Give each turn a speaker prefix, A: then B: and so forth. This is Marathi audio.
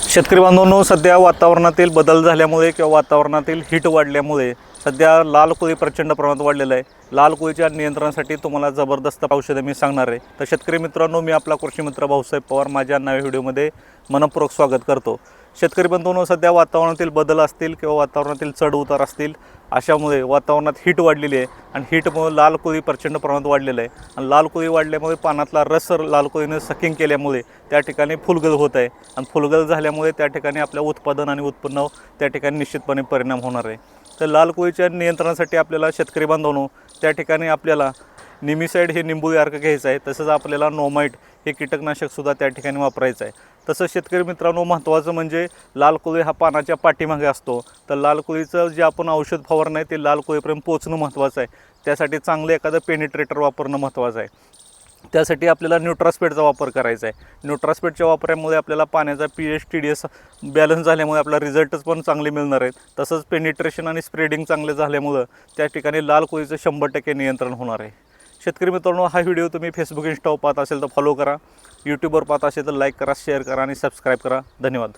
A: शेतकरी बांधवांनो, सध्या वातावरणातील बदल झाल्यामुळे किंवा वातावरणातील हीट वाढल्यामुळे सध्या लाल कोळी प्रचंड प्रमाणात वाढलेलं आहे। लाल कोळीच्या नियंत्रणासाठी तुम्हाला जबरदस्त औषधे मी सांगणार आहे। तर शेतकरी मित्रांनो, मी आपला कृषी मित्र भाऊसाहेब पवार माझ्या नव्या व्हिडिओमध्ये मनपूर्वक स्वागत करतो। शेतकरी बांधवांनो, सध्या वातावरणातील बदल असतील किंवा वातावरणातील चढ उतार असतील, अशामुळे वातावरणात हीट वाढलेली आहे आणि हीटमुळे लाल कोळी प्रचंड प्रमाणात वाढलेलं आहे आणि लाल कोळी वाढल्यामुळे पानातला रस लाल कोळीने सकिंग केल्यामुळे त्या ठिकाणी फुलगळ होत आहे आणि फुलगळ झाल्यामुळे त्या ठिकाणी आपल्या उत्पादन आणि उत्पन्न त्या ठिकाणी निश्चितपणे परिणाम होणार आहे। तर लाल कोळीच्या नियंत्रणासाठी आपल्याला शेतकरी बांधवांनो, त्या ठिकाणी आपल्याला निमिसाइड हे निंबू अर्क घ्यायचं आहे। तसंच आपल्याला नोमाइट हे कीटकनाशकसुद्धा त्या ठिकाणी वापरायचं आहे। तसंच शेतकरी मित्रांनो, महत्त्वाचं म्हणजे लाल कोळी हा पानाच्या पाठीमागे असतो, तर लाल कोळीचं जे आपण औषध फवारणं आहे ते लाल कोळीपर्यंत पोहोचणं महत्त्वाचं आहे। त्यासाठी चांगलं एखादं पेनिट्रेटर वापरणं महत्त्वाचं आहे। त्यासाठी आपल्याला न्यूट्रास्पेटचा वापर करायचा आहे। न्यूट्रास्पेटच्या वापरामुळे आपल्याला पाण्याचा pH TDS बॅलन्स झाल्यामुळे आपला रिझल्टच पण चांगले मिळणार आहेत। तसंच पेनिट्रेशन आणि स्प्रेडिंग चांगले झाल्यामुळं त्या ठिकाणी लाल कोळीचं 100% नियंत्रण होणार आहे। शेतकरी मित्रांनो, हा व्हिडिओ तुम्ही फेसबुक इंस्टावर पाहत असेल तर फॉलो करा, यूट्यूबवर पाहत असेल तर लाईक करा, शेअर करा आणि सबस्क्राईब करा। धन्यवाद।